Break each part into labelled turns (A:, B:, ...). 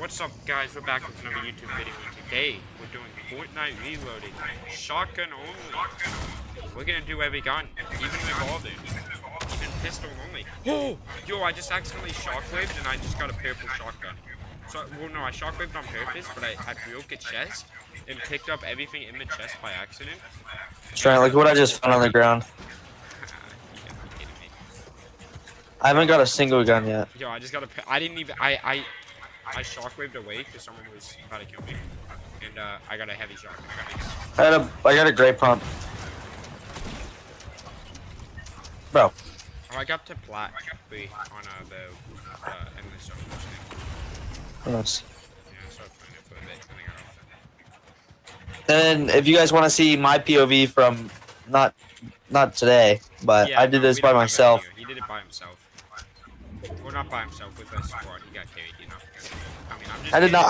A: What's up, guys? We're back with another YouTube video. Today, we're doing Fortnite Reloaded. Shotgun only. We're gonna do every gun, even revolver, even pistol only. Oh! Yo, I just accidentally shockwaved and I just got a purple shotgun. So, well, no, I shockwaved on purpose, but I broke a chest and picked up everything in the chest by accident.
B: Trent, look what I just found on the ground.
A: You gotta be kidding me.
B: I haven't got a single gun yet.
A: Yo, I just got a. I didn't even. I shockwaved away because someone was about to kill me, and I got a heavy shotgun.
B: I got a great pump. Bro.
A: Oh, I got to plat 3 on the endless zone thing.
B: Nice.
A: Yeah, I started playing it for a bit, and I got off it.
B: And if you guys want to see my POV from not today, but
A: Yeah,
B: I did
A: no,
B: this
A: we
B: by
A: don't have a
B: myself.
A: video. He did it by himself. Well, not by himself, with a squad. He got carried, you know. I mean, I'm just.
B: I did not.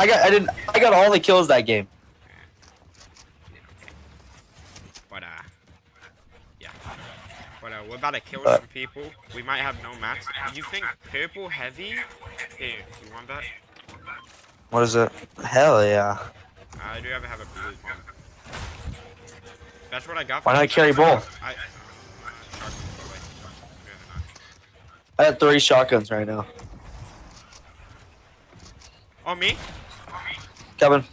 B: I got all the kills that game.
A: Yeah, okay. But yeah. But we're about to kill some people. We might have no mats. You think purple heavy? Here, you want that?
B: What is it? Hell yeah.
A: I do have a blue one. That's what I got.
B: Why not carry both? I have 3 shotguns right now.
A: Oh, me?
B: Kevin.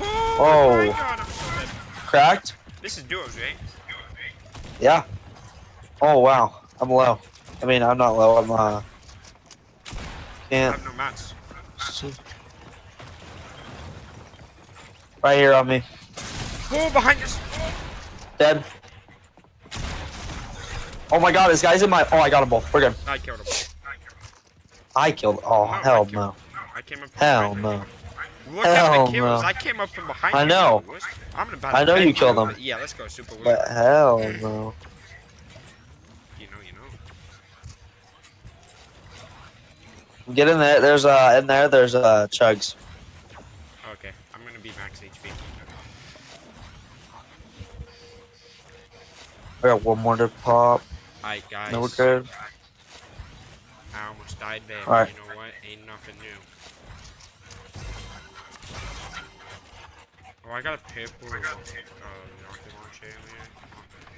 A: Oh my God, I'm so dead.
B: Cracked?
A: This is duos, right?
B: Yeah. Oh wow. I'm low. I mean, I'm not low. I'm
A: I
B: can't.
A: have no mats.
B: Right here on me.
A: Oh, behind us.
B: Dead. Oh my God, this guy's in my. Oh, I got them both. We're good.
A: I killed him.
B: I killed. Oh, hell
A: I
B: no.
A: I came up from
B: Hell
A: behind
B: no.
A: him. Look
B: Hell
A: at the kills.
B: no.
A: I came up from behind
B: I
A: you.
B: know.
A: I'm about
B: I know you killed him.
A: Yeah, let's go, Super Win.
B: But hell no.
A: You know.
B: Get in there. There's in there. There's chugs.
A: Okay, I'm gonna be max HP.
B: I got one more to pop.
A: Alright, guys.
B: No, we're good.
A: I almost died there.
B: All right.
A: You know what? Ain't nothing new. Oh, I got a purple rocket launcher earlier.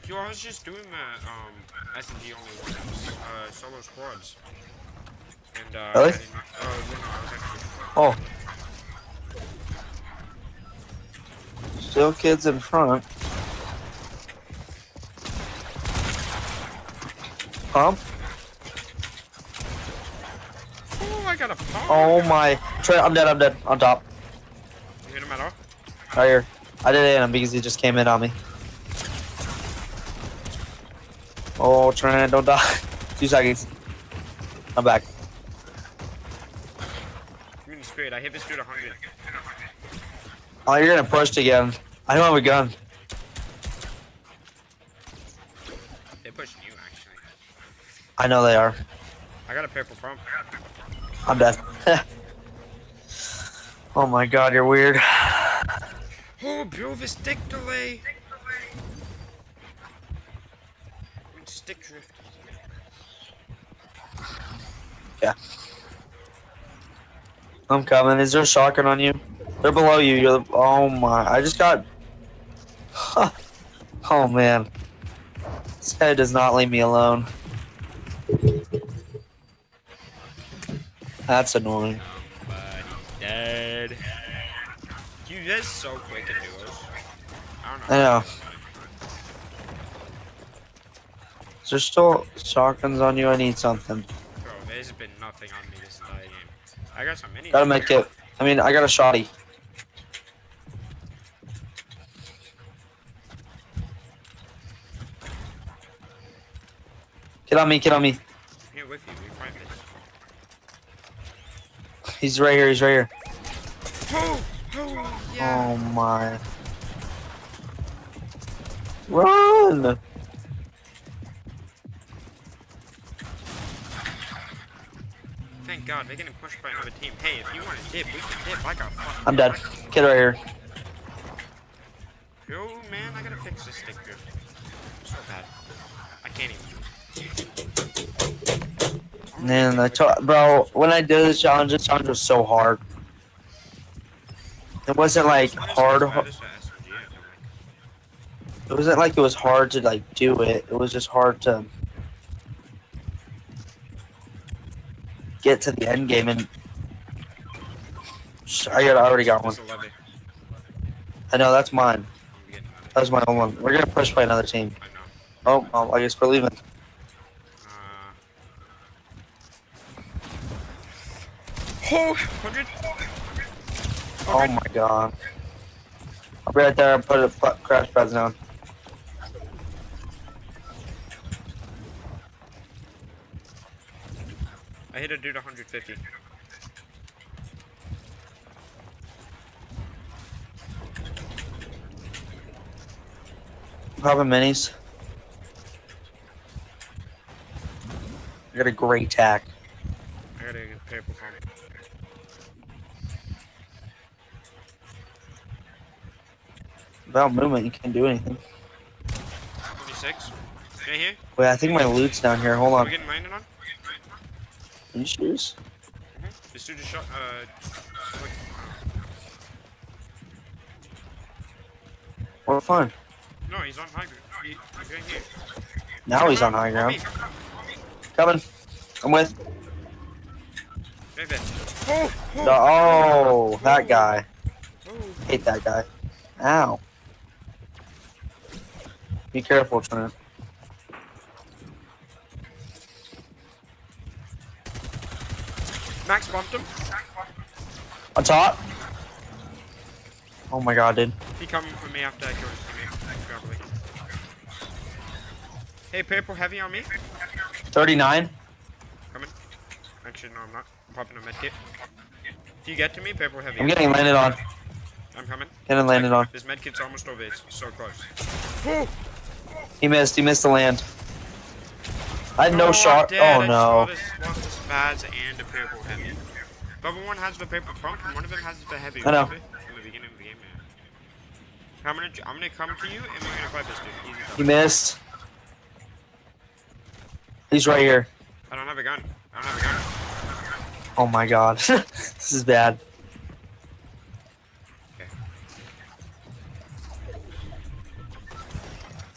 A: Yo, I was just doing the SMG only ones, solo squads. And
B: Really?
A: I didn't, no, I was actually.
B: Oh. Still kids in front. Pump.
A: Oh, I got a pump.
B: Oh my. Trey, I'm dead. I'm dead. On top.
A: You hit him at all?
B: Right here. I didn't hit him because he just came in on me. Oh, Trent, don't die. 2 seconds. I'm back.
A: I'm in the spirit. I hit this dude 100.
B: Oh, you're gonna push again. I don't have a gun.
A: They're pushing you, actually.
B: I know they are.
A: I got a purple pump.
B: I'm dead. Oh my God, you're weird.
A: Oh, bro, the stick delay. Stick drift.
B: Yeah. I'm coming. Is there a shotgun on you? They're below you. You're the. Oh my. I just got. Oh man. This guy does not leave me alone. That's annoying.
A: But he's dead. Dude, that's so quick in duos. I don't know.
B: I know. Is there still shotguns on you? I need something.
A: Bro, there's been nothing on me this entire game. I got some minis.
B: Got a med kit. I mean, I got a shotty. Get on me, get on me.
A: I'm here with you. We fight this.
B: He's right here, he's right here.
A: Oh, yeah.
B: Oh my. Run!
A: Thank God, they're getting pushed by another team. Hey, if you want to dip, we can dip. I got fucking.
B: I'm dead. Kid right here.
A: Yo, man, I gotta fix this stick drift. So bad. I can't even do it.
B: Man, bro, when I did this challenge was so hard. It wasn't like
A: This one is
B: hard.
A: as bad as the SMG, I feel like.
B: It wasn't like it was hard to like do it. It was just hard to get to the end game. And I already got one.
A: There's a levy.
B: I know that's mine.
A: I'm getting another.
B: That was my own one. We're gonna push by another team.
A: I know.
B: Oh, well, I guess we're leaving.
A: Oh, 100.
B: Oh my god. I'll be right there and put a crash pads down.
A: I hit a dude 150.
B: Popping minis. I got a great tack.
A: I gotta get purple from it.
B: Without movement, you can't do anything.
A: 26. Right here.
B: Wait, I think my loot's down here. Hold
A: Are
B: on.
A: we getting landed on?
B: Are you serious?
A: This dude just shot. Like,
B: We're fine.
A: no, he's on high ground. He's right here.
B: Now he's on high ground. Coming. I'm with.
A: Right there. Oh!
B: Oh, that guy.
A: Oh!
B: Hate that guy. Ow. Be careful, Trent.
A: Max bumped him.
B: On top. Oh my god, dude.
A: He coming for me after I killed his teammate. Probably. Hey, purple heavy on me.
B: 39.
A: Coming. Actually, no, I'm not. I'm popping a medkit. If you get to me, purple heavy.
B: I'm getting landed on.
A: I'm coming.
B: Getting landed on.
A: This medkit's almost over. It's so close. Oh!
B: He missed. He missed the land. I had no
A: I'm
B: shot.
A: dead.
B: Oh
A: I
B: no.
A: lost a spaz and a purple heavy. But one has the purple pump and one of them has the heavy.
B: I know.
A: Remember? In the beginning of the game, man. I'm gonna come to you and we're gonna fight this dude. Easy
B: He
A: stuff.
B: missed. He's right here.
A: I don't have a gun. I don't have a gun.
B: Oh my god. This is bad.
A: Okay.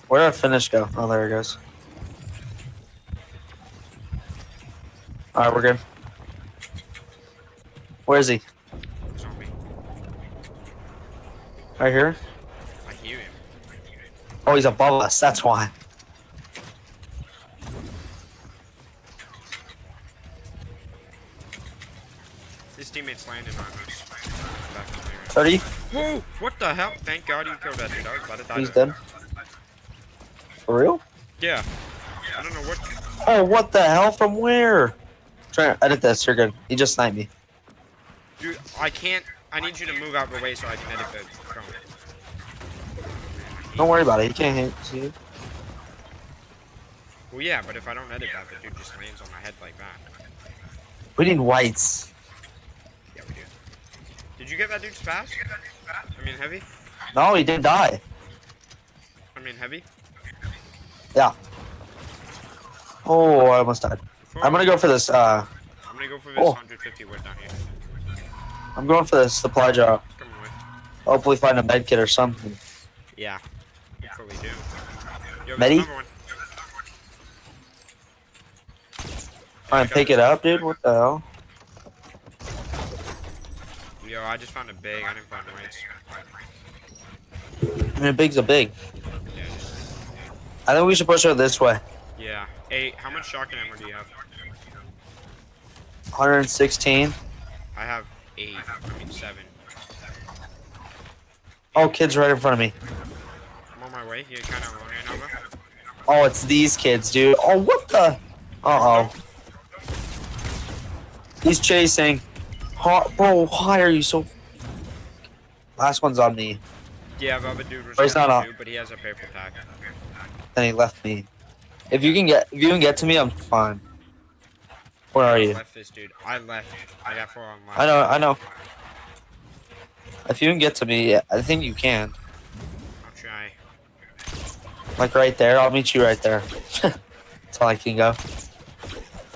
B: Where did our finish go? Oh, there it goes. Alright, we're good. Where is he?
A: He's on me.
B: Right here?
A: I hear him.
B: Oh, he's above us. That's why.
A: His teammate's landing on us. Back in there.
B: 30.
A: Whoa! What the hell? Thank God you killed that dude. I was about to die.
B: He's
A: to him.
B: dead. For real?
A: Yeah. I don't know what.
B: Oh, what the hell? From where? Try to edit this. You're good. He just sniped me.
A: Dude, I can't. I need you to move out the way so I can edit the phone.
B: Don't worry about it. He can't hit you.
A: Well, yeah, but if I don't edit that, the dude just lands on my head like that.
B: We need whites.
A: Yeah, we do. Did you get that dude's fast? I mean, heavy?
B: No, he did die.
A: I mean, heavy?
B: Yeah. Oh, I almost died. I'm gonna go for this.
A: I'm gonna go for this
B: Oh.
A: 150 wood down here.
B: I'm going for this supply drop.
A: Come on, with.
B: Hopefully, find a med kit or something.
A: Yeah. Hopefully do. Yo, there's
B: Medi?
A: another one.
B: Alright, pick it up, dude. What the hell?
A: Yo, I just found a big. I didn't find whites.
B: I mean, big's a big.
A: Yeah, just,
B: I think we should push it this way.
A: yeah. Hey, how much shotgun ammo do you have?
B: 116.
A: I have 8. I mean 7.
B: Oh, kid's right in front of me.
A: I'm on my way. You're kind of alone right now, bro.
B: Oh, it's these kids, dude. Oh, what the? Uh-oh. He's chasing. Bro, why are you so... Last one's on me.
A: Yeah, the other dude was
B: Oh, he's not
A: on
B: off.
A: too, but he has a paper tag.
B: Then he left me. If you can get to me, I'm fine. Where are
A: I
B: you?
A: left this dude. I left. I got 4 on left.
B: I know. If you can get to me, I think you can.
A: I'll try.
B: Like right there, I'll meet you right there. That's all I can go.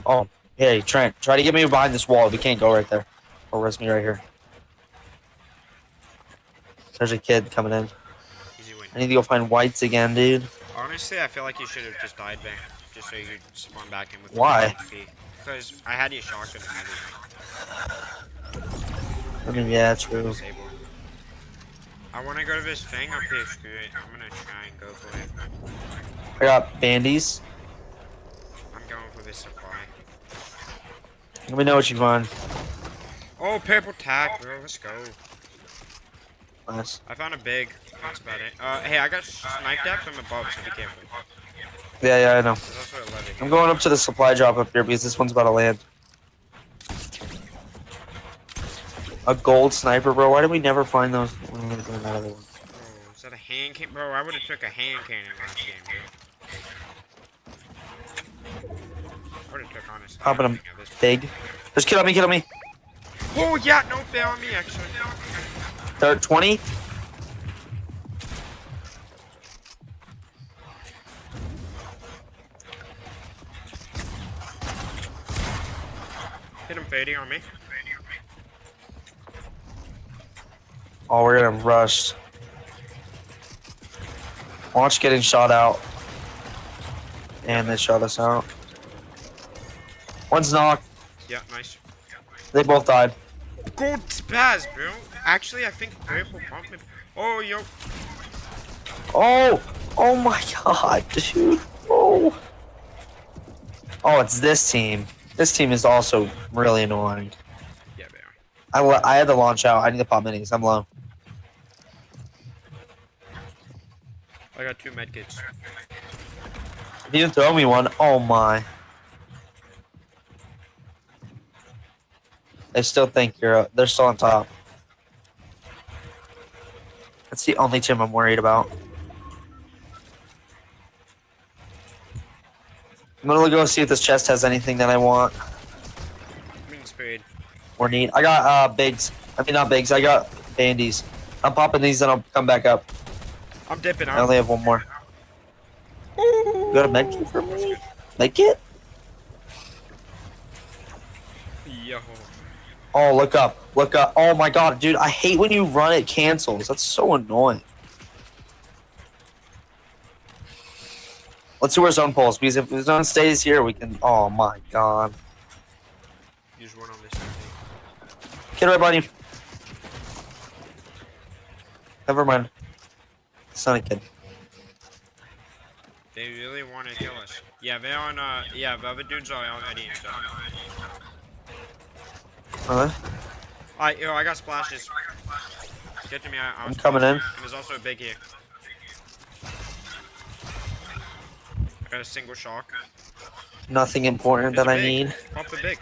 B: Oh, hey, Trent, try to get me behind this wall. We can't go right there. Or rest me right here. There's a kid coming in.
A: Easy win.
B: I need to go find whites again, dude.
A: Honestly, I feel like you should have just died there, just so you could spawn back in with
B: Why?
A: the because I had you shotgun and everything.
B: I mean, yeah, true.
A: Disabled. I want to go to this thing up here. Screw it. I'm gonna try and go for it.
B: I got bandies.
A: I'm going for this supply.
B: Let me know what you find.
A: Oh, purple tag, bro. Let's go.
B: Nice.
A: I found a big. That's about it. Hey, I got snipe depth from above, so be careful.
B: Yeah, I know.
A: There's also a levy.
B: I'm going up to the supply drop up here because this one's about to land. A gold sniper, bro. Why did we never find those? When we were doing that other one?
A: Oh, is that a hand cannon? Bro, I would have took a hand cannon last game, dude. I would have took honestly.
B: Popping them
A: everything at this point.
B: big. There's kid on me, kid on me.
A: Oh, yeah, no fail on me, actually.
B: They're at 20.
A: Hit him fading on me.
B: Oh, we're getting rushed. Watch getting shot out. And they shot us out. One's knocked.
A: Yeah, nice.
B: They both died.
A: Gold spaz, bro. Actually, I think purple pumped me. Oh, yo.
B: Oh! Oh my god, dude. Oh. Oh, it's this team. This team is also really annoying.
A: Yeah, they are.
B: I had to launch out. I need to pop minis. I'm low.
A: I got 2 medkits.
B: If you throw me one, oh my. They still think they're still on top. That's the only team I'm worried about. I'm gonna go see if this chest has anything that I want
A: Green spade.
B: or need. I got bigs. I mean not bigs. I got bandies. I'm popping these and I'll come back up.
A: I'm dipping
B: I
A: out.
B: only have one more. You got a medkit for me? Medkit?
A: Yo.
B: Oh, look up. Look up. Oh my god, dude. I hate when you run it cancels. That's so annoying. Let's see where zone pulls, because if the zone stays here, we can. Oh my god.
A: Use one on this thing.
B: Kid right behind you. Never mind. It's not a kid.
A: They really want to kill us. Yeah, they're on, yeah, the other dudes are already in zone.
B: Huh?
A: Alright, yo, I got splashes. Get to me, I
B: I'm
A: was
B: coming in.
A: And there's also a big here. I got a single shock.
B: Nothing important
A: There's
B: that
A: a
B: I
A: big.
B: need.
A: Pop the big.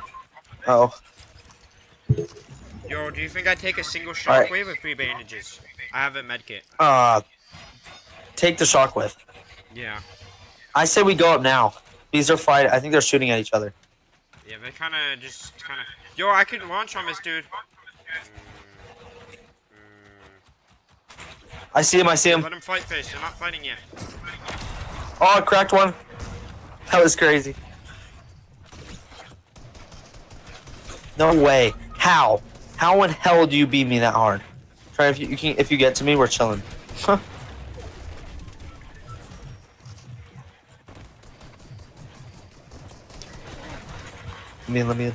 B: Oh.
A: Yo, do you think I take a single
B: Alright.
A: shockwave with 3 bandages? I have a medkit.
B: Take the shockwave.
A: Yeah.
B: I say we go up now. These are fighting. I think they're shooting at each other.
A: Yeah, they just kinda. Yo, I could launch on this dude.
B: I see him. I see him.
A: Let him fight face. They're not fighting yet.
B: Oh, I cracked one. That was crazy. No way. How? How in hell do you beat me that hard? Try if you get to me, we're chilling. Huh. Let me.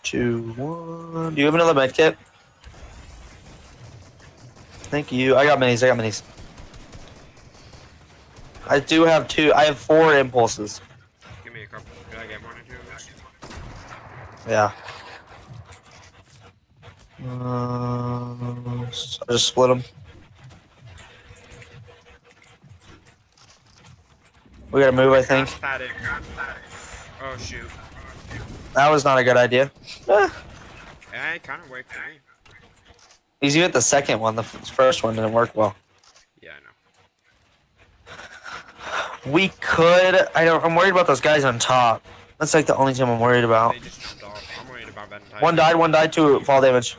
B: 2, 1. Do you have another med kit? Thank you. I got minis. I do have 2. I have 4 impulses.
A: Give me a couple. Did I get 1 or 2 of those?
B: Yeah. So I just split them. We gotta move, I think.
A: Padded. Oh shoot.
B: That was not a good idea.
A: Yeah, it kind of worked for me.
B: Easy with the second one. The first one didn't work well.
A: Yeah, I know.
B: We could. I'm worried about those guys on top. That's like the only team I'm worried about.
A: They just jumped off. I'm worried about that entire.
B: One died, 2 fall damage.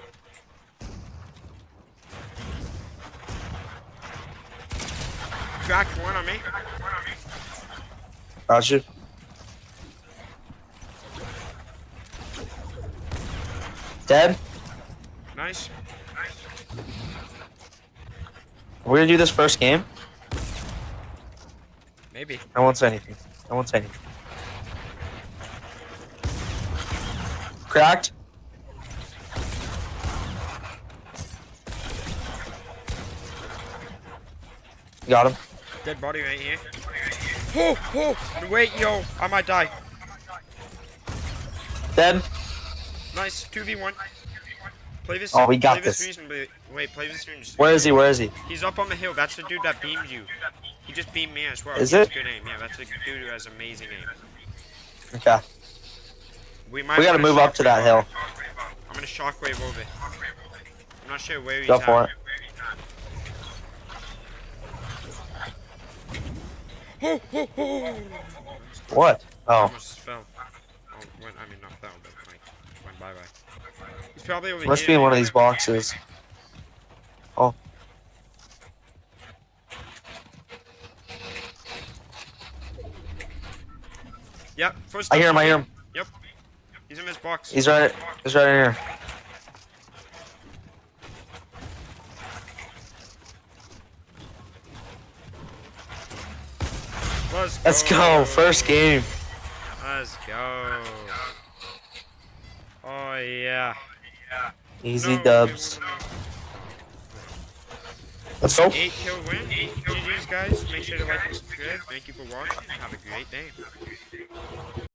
A: Cracked 1 on me.
B: Got you. Dead?
A: Nice.
B: We're gonna do this first game.
A: Maybe.
B: I won't say anything. I won't say anything. Cracked. Got him.
A: Dead body right here. Oh, wait, yo, I might die.
B: Dead.
A: Nice, 2v1. Play this.
B: Oh, we got
A: play this.
B: this.
A: Reasonably. Wait, play this reasonably.
B: Where is he? Where is he?
A: He's up on the hill. That's the dude that beamed you. He just beamed me as well.
B: Is
A: He has
B: it?
A: good aim. Yeah, that's the dude who has amazing aim.
B: Okay.
A: We might.
B: We gotta
A: wanna
B: move up to that
A: shockwave
B: hill.
A: up. I'm gonna shockwave over. I'm not sure where he's
B: Go
A: at.
B: for it.
A: Oh.
B: What? Oh.
A: Almost fell. Oh, went, I mean, not fell, but like, went bye-bye. He's probably over
B: Must
A: here.
B: be in one of these boxes. Oh.
A: Yep, first
B: I hear him. I hear him.
A: Yep. He's in this box.
B: He's right. He's right in here. Let's go. First game.
A: Let's go. Oh, yeah.
B: Easy
A: No,
B: dubs. Let's go.
A: 8 kill win. GG's, guys. Make sure to like and subscribe. Thank you for watching. Have a great day.